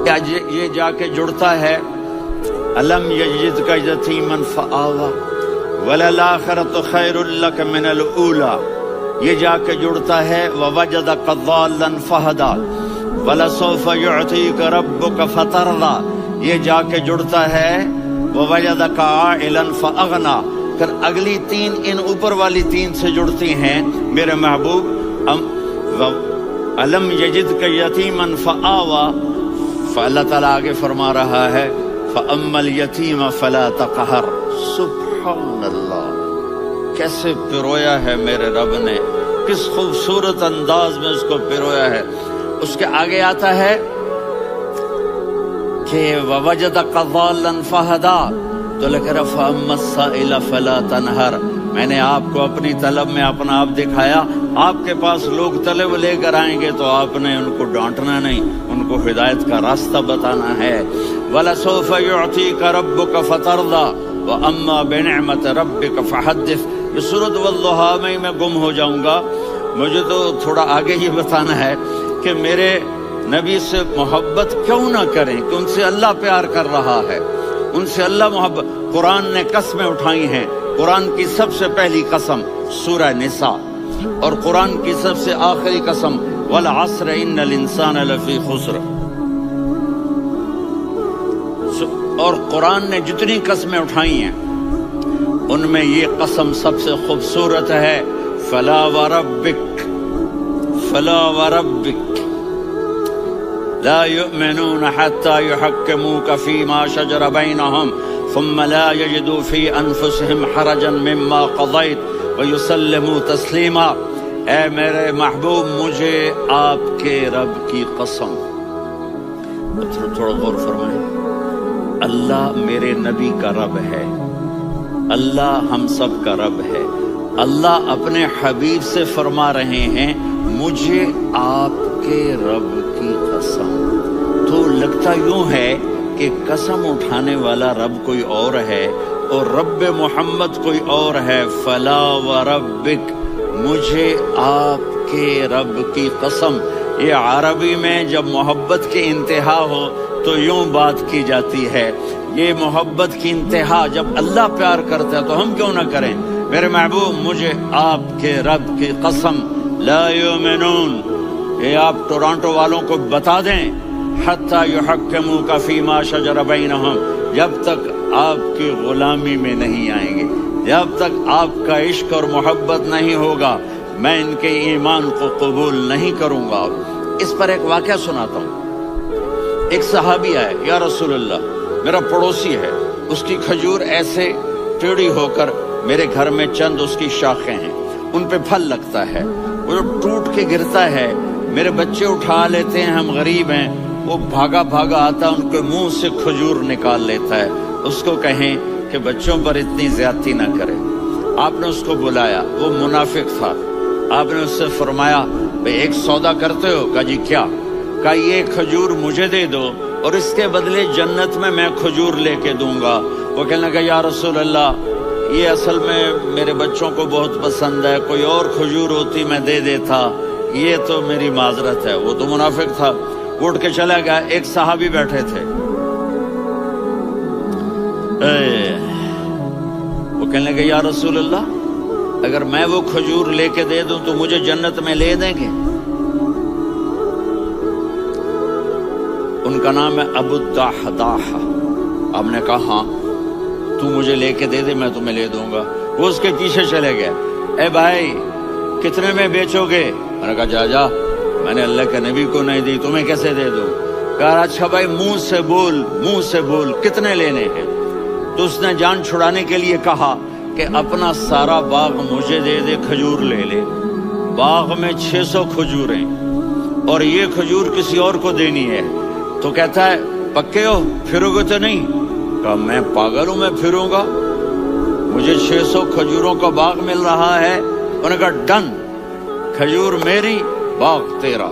یہ جا کے جڑتا ہے الم یجدک یتیما فآوی وللآخرۃ خیر لک من الاولی، یہ جا کے جڑتا ہے ووجدک ضالا فہدی ولسوف یعطیک ربک فترضی، یہ جا کے جڑتا ہے ووجدک عائلا فاغنی، پھر اگلی تین ان اوپر والی تین سے جڑتی ہیں میرے محبوب الم یجدک یتیما فآوی، فاللہ تعالیٰ آگے فرما رہا ہے فاما الیتیم فلا تقہر۔ سبحان اللہ، کیسے پرویا ہے میرے رب نے، کس خوبصورت انداز میں اس کو پرویا ہے۔ اس کے آگے آتا ہے کہ ووجدک ضالا فہدی، تو لکھ رہا فاما السائل فلا تنہر، میں نے آپ کو اپنی طلب میں اپنا آپ دکھایا، آپ کے پاس لوگ طلب لے کر آئیں گے تو آپ نے ان کو ڈانٹنا نہیں، ان کو ہدایت کا راستہ بتانا ہے۔ وَلَسَوْفَ يُعْطِيكَ رَبُّكَ فَتَرْضَىٰ وَأَمَّا بِنِعْمَةِ رَبِّكَ فَحَدِّثْ۔ یہ سورۃ والضحیٰ میں میں گم ہو جاؤں گا، مجھے تو تھوڑا آگے ہی بتانا ہے کہ میرے نبی سے محبت کیوں نہ کریں، کہ ان سے اللہ پیار کر رہا ہے، ان سے اللہ محبت۔ قرآن نے قسمیں اٹھائی ہیں، قرآن کی سب سے پہلی قسم سورہ نساء، اور قرآن کی سب سے آخری قسم والعصر ان الانسان لفی خسر۔ اور قرآن نے جتنی قسمیں اٹھائی ہیں ان میں یہ قسم سب سے خوبصورت ہے، فلا وربک فلا وربک لا يؤمنون حتى يحكموك فيما شجر بينهم ثم لا يجدوا في انفسهم حرجا مما قضيت ويسلموا تسلیما۔ اے میرے محبوب، مجھے آپ کے رب کی قسم، تھوڑا غور فرمائیں، اللہ میرے نبی کا رب ہے، اللہ ہم سب کا رب ہے، اللہ اپنے حبیب سے فرما رہے ہیں مجھے آپ کے رب کی قسم۔ تو لگتا یوں ہے کہ قسم اٹھانے والا رب کوئی اور ہے اور رب محمد کوئی اور ہے۔ فلا وربک، مجھے آپ کے رب کی قسم۔ یہ عربی میں جب محبت کی انتہا ہو تو یوں بات کی جاتی ہے، یہ محبت کی انتہا جب اللہ پیار کرتا ہے تو ہم کیوں نہ کریں۔ میرے محبوب، مجھے آپ کے رب کی قسم، لا یؤمنون، یہ آپ ٹورانٹو والوں کو بتا دیں، حتی یحکموک فیما شجر بینہم، جب تک آپ کی غلامی میں نہیں آئیں گے، جب تک آپ کا عشق اور محبت نہیں ہوگا، میں ان کے ایمان کو قبول نہیں کروں گا۔ اس پر ایک واقعہ سناتا ہوں۔ ایک صحابی آئے، یا رسول اللہ، میرا پڑوسی ہے، اس کی کھجور ایسے ٹیڑھی ہو کر میرے گھر میں چند اس کی شاخیں ہیں، ان پہ پھل لگتا ہے، وہ ٹوٹ کے گرتا ہے، میرے بچے اٹھا لیتے ہیں، ہم غریب ہیں، وہ بھاگا بھاگا آتا ان کے منہ سے کھجور نکال لیتا ہے۔ اس کو کہیں کہ بچوں پر اتنی زیادتی نہ کرے۔ آپ نے اس کو بلایا، وہ منافق تھا، آپ نے اس سے فرمایا بھئی ایک سودا کرتے ہو؟ کہا جی کیا؟ کہا یہ کھجور مجھے دے دو اور اس کے بدلے جنت میں کھجور لے کے دوں گا۔ وہ کہنے لگا یا رسول اللہ، یہ اصل میں میرے بچوں کو بہت پسند ہے، کوئی اور کھجور ہوتی میں دے دیتا، یہ تو میری معذرت ہے۔ وہ تو منافق تھا، اٹھ کے چلا گیا۔ ایک صحابی بیٹھے تھے، وہ کہنے لگے یا رسول اللہ، اگر میں وہ کھجور لے کے دے دوں تو مجھے جنت میں لے دیں گے؟ ان کا نام ہے ابو الدحداح۔ آپ نے کہا ہاں، تو مجھے لے کے دے دے، میں تمہیں لے دوں گا۔ وہ اس کے پیچھے چلے گئے، اے بھائی کتنے میں بیچو گے؟ میں نے کہا جا جا، میں نے اللہ کے نبی کو نہیں دی، تمہیں کیسے دے دوں؟ کہا اچھا بھائی منہ سے بول، منہ سے بول، کتنے لینے ہیں؟ تو اس نے جان چھڑانے کے لیے کہا کہ اپنا سارا باغ مجھے دے دے، کھجور لے لے۔ باغ میں 600 کھجوریں اور یہ کھجور کسی اور کو دینی ہے۔ تو کہتا ہے پکے ہو، پھرو گے تو نہیں؟ کہا میں پاگل ہوں، میں پھروں گا؟ مجھے 600 کھجوروں کا باغ مل رہا ہے۔ انہوں نے کہا ڈن، کھجور میری، باغ تیرا۔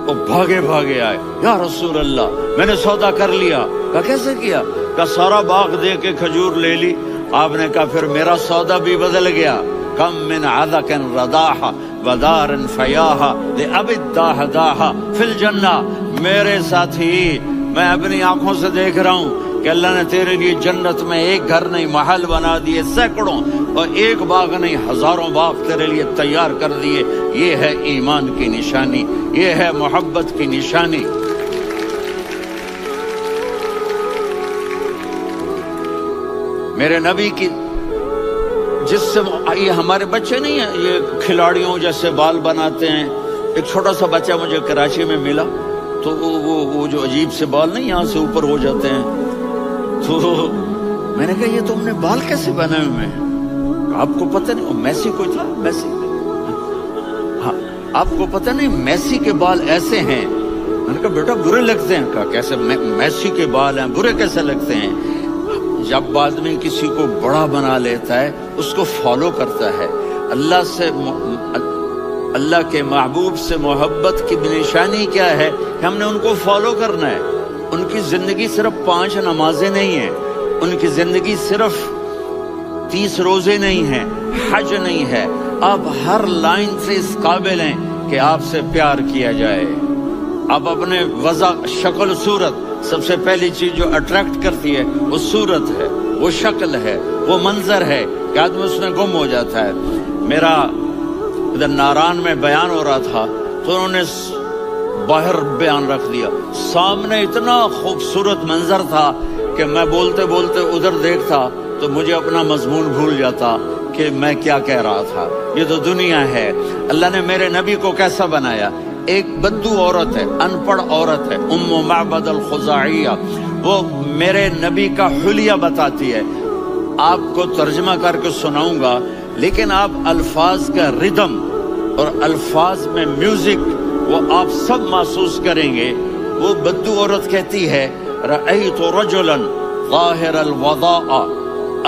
وہ بھاگے بھاگے آئے، یا رسول اللہ میں نے سودا کر لیا۔ کہا کیسے کیا؟ کہا سارا باغ دے کے کھجور لے لی۔ آپ نے کہا پھر میرا سودا بھی بدل گیا۔ کم من عذق رداح ودار فیاح لأبی الدحداح فی الجنہ۔ میرے ساتھی میں اپنی آنکھوں سے دیکھ رہا ہوں کہ اللہ نے تیرے لیے جنت میں ایک گھر نہیں محل بنا دیے سینکڑوں، اور ایک باغ نہیں ہزاروں باغ تیرے لیے تیار کر دیے۔ یہ ہے ایمان کی نشانی، یہ ہے محبت کی نشانی۔ میرے نبی کی جس سے یہ ہمارے بچے نہیں ہیں یہ کھلاڑیوں جیسے بال بناتے ہیں۔ ایک چھوٹا سا بچہ مجھے کراچی میں ملا، تو وہ جو عجیب سے بال نہیں یہاں سے اوپر ہو جاتے ہیں، تو میں نے کہا یہ تم نے بال کیسے بنائے ہوئے ہیں؟ آپ کو پتہ نہیں وہ میسی کوئی تھا، میسی، ہاں آپ کو پتہ نہیں میسی کے بال ایسے ہیں؟ میں نے کہا بیٹا برے لگتے ہیں۔ کہا کیسے؟ میسی کے بال ہیں برے کیسے لگتے ہیں؟ جب آدمی کسی کو بڑا بنا لیتا ہے اس کو فالو کرتا ہے۔ اللہ کے محبوب سے محبت کی نشانی کیا ہے کہ ہم نے ان کو فالو کرنا ہے۔ ان کی زندگی صرف 5 نمازیں نہیں ہیں، ان کی زندگی صرف 30 روزے نہیں ہیں، حج نہیں ہے۔ آپ ہر لائن سے اس قابل ہیں کہ آپ سے پیار کیا جائے۔ آپ اپنے وضع، شکل، صورت، سب سے پہلی چیز جو اٹریکٹ کرتی ہے وہ صورت ہے، وہ شکل ہے، وہ منظر ہے کہ آدمی اس میں گم ہو جاتا ہے۔ میرا ادھر ناران میں بیان ہو رہا تھا تو انہوں نے باہر بیان رکھ دیا، سامنے اتنا خوبصورت منظر تھا کہ میں بولتے بولتے ادھر دیکھتا تو مجھے اپنا مضمون بھول جاتا کہ میں کیا کہہ رہا تھا۔ یہ تو دنیا ہے۔ اللہ نے میرے نبی کو کیسا بنایا؟ ایک بدو عورت ہے، ان پڑھ عورت ہے، ام معبد الخزاعیہ، وہ میرے نبی کا حلیہ بتاتی ہے۔ آپ کو ترجمہ کر کے سناؤں گا، لیکن آپ الفاظ کا ردم اور الفاظ میں میوزک وہ آپ سب محسوس کریں گے۔ وہ بدو عورت کہتی ہے رأیت رجلا ظاہر الوضاء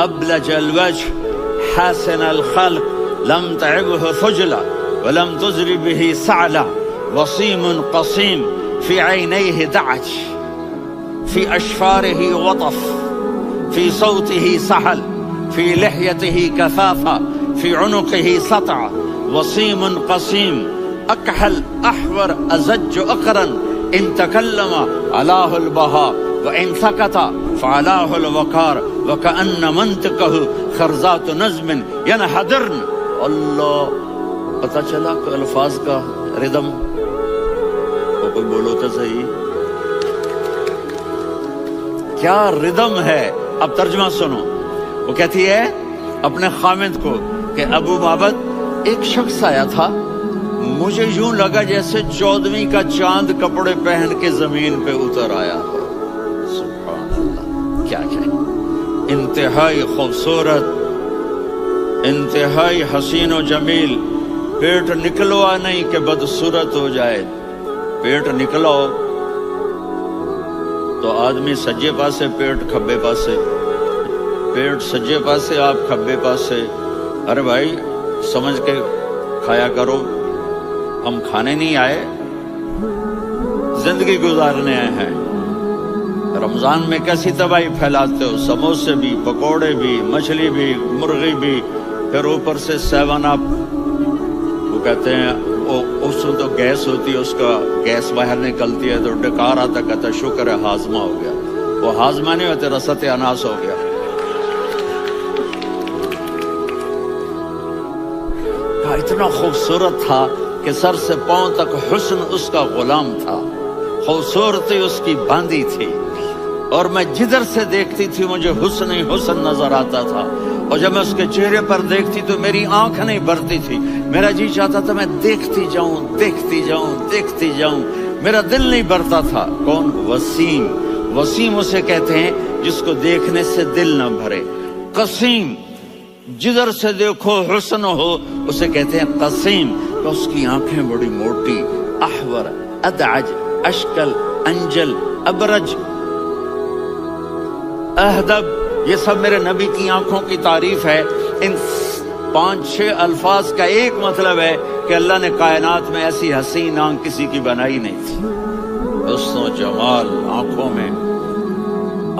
ابلج الوجه حاسن الخلق لم تعبه ثجلة ولم تزر به سعلة وصيم قصيم في عينيه دعج في أشفاره وطف في صوته سحل في لحيته كثافة في عنقه سطع وصيم قصيم أكحل أحور أزج أقرن إن تكلم علاه البهاء وإن سكت فعلاه الوقار وكأن منطقه خرزات نظم ينحدرن۔ اللہ، پتہ چلا کہ الفاظ کا ردم، کوئی بولو تو صحیح، کیا ردم ہے۔ اب ترجمہ سنو۔ وہ کہتی ہے اپنے خامد کو کہ ابو معبد ایک شخص آیا تھا، مجھے یوں لگا جیسے 14ویں کا چاند کپڑے پہن کے زمین پہ اتر آیا ہو۔ سبحان اللہ، کیا کہے، انتہائی خوبصورت، انتہائی حسین و جمیل۔ پیٹ نکلوا نہیں کہ بدصورت ہو جائے، پیٹ نکلاؤ تو آدمی سجے پاسے پیٹ کھبے پاسے، پیٹ سجے پاسے آپ کھبے پاسے۔ ارے بھائی سمجھ کے کھایا کرو، ہم کھانے نہیں آئے، زندگی گزارنے آئے ہیں۔ رمضان میں کیسی تباہی پھیلاتے ہو، سموسے بھی، پکوڑے بھی، مچھلی بھی، مرغی بھی، پھر اوپر سے 7 اپ۔ وہ کہتے ہیں اس میں تو گیس ہوتی ہے، اس کا گیس باہر نکلتی ہے تو ڈکار آتا، کہتا شکر ہے ہاضمہ ہو گیا۔ وہ ہاضمہ نہیں ہوتے، رسط اناس ہو گیا۔ اتنا خوبصورت تھا کہ سر سے پاؤں تک حسن اس کا غلام تھا، خوبصورتی اس کی باندھی تھی، اور میں جدھر سے دیکھتی تھی مجھے حسن ہی حسن نظر آتا تھا، اور جب میں اس کے چہرے پر دیکھتی تو میری آنکھ نہیں بھرتی تھی، میرا جی چاہتا تھا میں دیکھتی جاؤں دیکھتی جاؤں دیکھتی جاؤں، میرا دل نہیں بھرتا تھا۔ کون؟ وسیم۔ وسیم اسے کہتے ہیں جس کو دیکھنے سے دل نہ بھرے۔ قسیم، جدھر سے دیکھو حسن ہو، اسے کہتے ہیں قسیم۔ تو اس کی آنکھیں بڑی موٹی، احور، ادعج، اشکل، انجل، ابرج، اہدب، یہ سب میرے نبی کی آنکھوں کی تعریف ہے۔ ان 5-6 الفاظ کا ایک مطلب ہے کہ اللہ نے کائنات میں ایسی حسین آنکھ کسی کی بنائی نہیں تھی۔ حسن و جمال آنکھوں میں،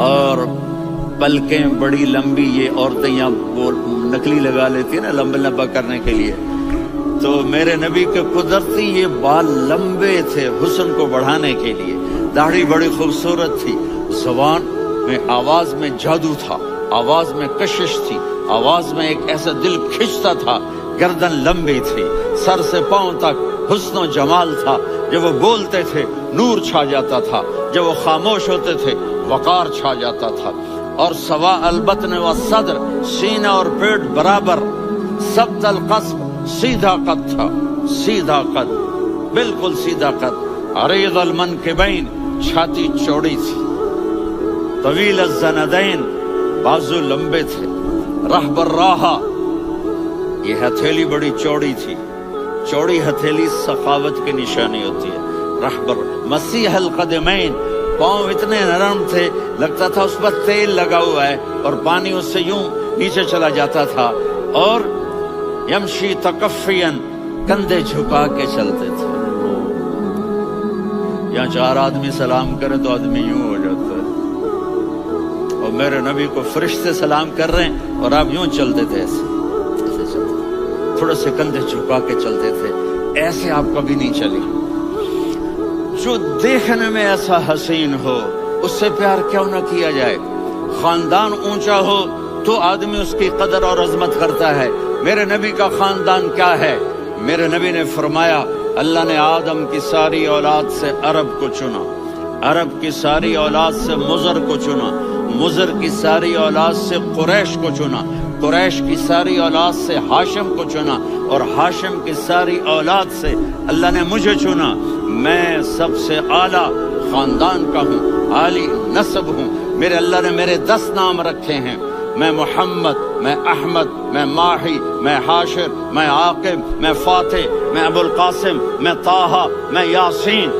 اور پلکیں بڑی لمبی، یہ عورتیں یہاں نکلی لگا لیتی ہیں نا لمبا کرنے کے لیے، تو میرے نبی کے قدرتی یہ بال لمبے تھے حسن کو بڑھانے کے لیے۔ داڑھی بڑی خوبصورت تھی، زبان میں آواز میں جادو تھا، آواز میں کشش تھی، آواز میں ایک ایسا دل کھنچتا تھا، گردن لمبی تھی، سر سے پاؤں تک حسن و جمال تھا، جب وہ بولتے تھے نور چھا جاتا تھا، جب وہ خاموش ہوتے تھے وقار چھا جاتا تھا، اور سوا البطن و صدر، سینہ اور پیٹ برابر، سبت القصب، سیدھا قد تھا، سیدھا قد، بالکل سیدھا قد، عریض المنکبین، چھاتی چوڑی تھی، طویل الزندین، بازو لمبے تھے، رحب الراحہ، یہ ہتھیلی بڑی چوڑی تھی، چوڑی ہتھیلی سخاوت کی نشانی ہوتی ہے، رحبر، مسیح القدمین، پاؤں اتنے نرم تھے لگتا تھا اس پر تیل لگا ہوا ہے اور پانی اس سے یوں نیچے چلا جاتا تھا، اور یمشی تکفین، کندھے جھکا کے چلتے تھے، یہاں چار آدمی سلام کرے تو آدمی یوں ہو جاتا ہے، اور میرے نبی کو فرشتے سلام کر رہے ہیں اور آپ یوں چلتے تھے، ایسے چلتے، تھوڑے سے کندھے جھکا کے چلتے تھے، ایسے آپ کبھی نہیں چلی۔ جو دیکھنے میں ایسا حسین ہو اس سے پیار کیوں نہ کیا جائے؟ خاندان اونچا ہو تو آدمی اس کی قدر اور عظمت کرتا ہے۔ میرے نبی کا خاندان کیا ہے؟ میرے نبی نے فرمایا اللہ نے آدم کی ساری اولاد سے عرب کو چنا، عرب کی ساری اولاد سے مضر کو چنا، مضر کی ساری اولاد سے قریش کو چنا، قریش کی ساری اولاد سے ہاشم کو چنا، اور ہاشم کی ساری اولاد سے اللہ نے مجھے چنا۔ میں سب سے اعلیٰ خاندان کا ہوں، عالی نسب ہوں، میرے اللہ نے میرے 10 نام رکھے ہیں، میں محمد، میں احمد، میں ماہی، میں حاشر، میں عاقب، میں فاتح، میں ابو القاسم، میں طٰہٰ، میں یاسین۔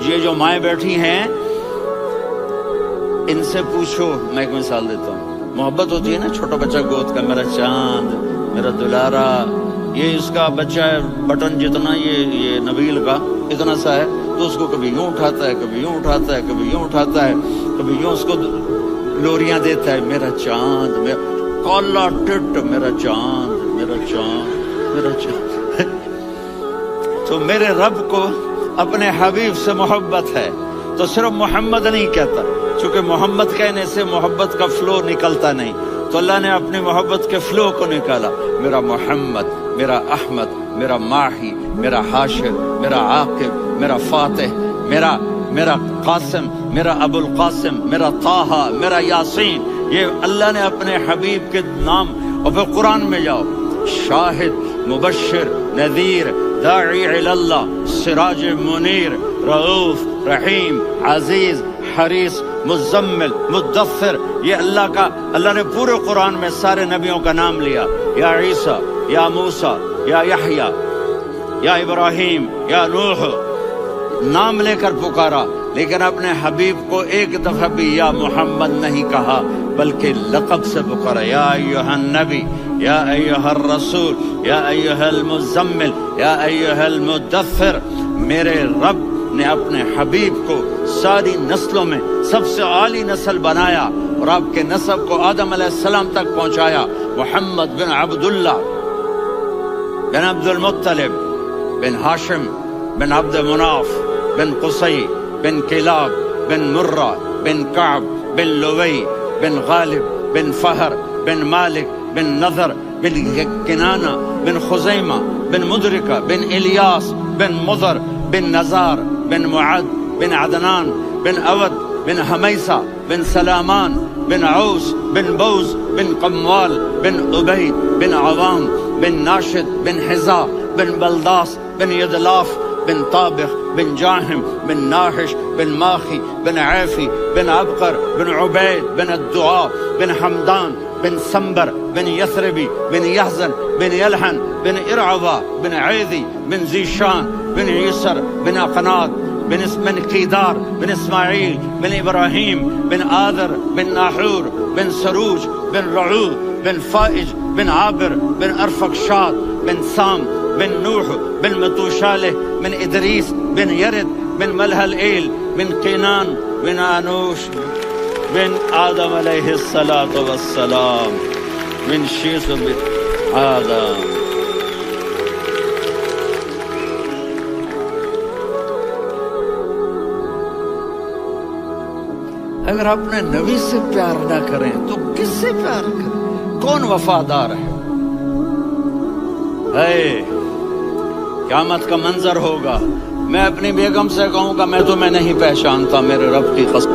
یہ جو مائیں بیٹھی ہیں ان سے پوچھو، میں ایک مثال دیتا ہوں، محبت ہوتی ہے نا چھوٹا بچہ گود کا، میرا چاند، میرا دلارا، یہ اس کا بچہ بٹن جتنا یہ نبیل کا اتنا سا ہے، تو اس کو کبھی یوں اٹھاتا ہے، کبھی یوں اٹھاتا ہے، کبھی یوں اٹھاتا ہے، کبھی یوں اس کو لوریاں دیتا ہے، میرا چاند، میرا کالا ٹٹ، میرا چاند، میرا چاند، میرا چاند۔ تو میرے رب کو اپنے حبیب سے محبت ہے تو صرف محمد نہیں کہتا، چونکہ محمد کہنے سے محبت کا فلو نکلتا نہیں، تو اللہ نے اپنی محبت کے فلو کو نکالا، میرا محمد، میرا احمد، میرا ماہی، میرا حاشر، میرا عاقب، میرا فاتح، میرا قاسم، میرا ابو القاسم، میرا طٰہٰ، میرا یاسین، یہ اللہ نے اپنے حبیب کے نام۔ اور پھر قرآن میں جاؤ، شاہد، مبشر، نذیر، داعی اللہ، سراج منیر، رؤوف، رحیم، عزیز، حریص، مزمل، مدثر، یہ اللہ نے پورے قرآن میں سارے نبیوں کا نام لیا، یا عیسیٰ، یا موسیٰ، یا یحییٰ، یا ابراہیم، یا نوح، نام لے کر پکارا، لیکن اپنے حبیب کو ایک دفعہ بھی یا محمد نہیں کہا بلکہ لقب سے پکارا، یا ایھا النبی، یا ایھا الرسول، یا ایھا المزمل، یا ایھا المدثر۔ میرے رب نے اپنے حبیب کو ساری نسلوں میں سب سے عالی نسل بنایا اور آپ کے نسب کو آدم علیہ السلام تک پہنچایا۔ محمد بن عبداللہ بن عبد المطلب بن ہاشم بن عبد مناف بن قصی بن کلاب بن مرہ بن کعب بن لوی بن غالب بن فہر بن مالک بن نضر بن کنانہ بن خزیمہ بن مدرکہ بن الیاس بن مضر بن نزار بن معد بن عدنان بن اود بن حمیسہ بن سلامان بن عوس بن بوز بن قموال بن عبید بن عوام بن ناشد بن حزا بن بلداس بن یدلاف بن طابخ بن جاہم بن ناحش بن ماخی بن عیفی بن عبقر بن عبید بن الدعاء بن حمدان بن سنبر بن یثربی بن یحزن بن یلحن بن ارعوا بن عیدی بن زیشان بن یسر بن اقناد بن قیدار بن اسماعیل بن ابراہیم بن آذر بن ناحور بن سروج بن رعو بن فائج بن عابر بن ارفقشاد بن سام بن نوح بن متوشالح بن ادریس بن یرد بن ملہلئیل بن قینان بن آنوش بن آدم علیہ السلام من شیث بن آدم۔ اگر اپنے نبی سے پیار نہ کریں تو کس سے پیار کریں؟ کون وفادار ہے؟ قیامت کا منظر ہوگا، میں اپنی بیگم سے کہوں گا میں تمہیں نہیں پہچانتا، میرے رب کی قسم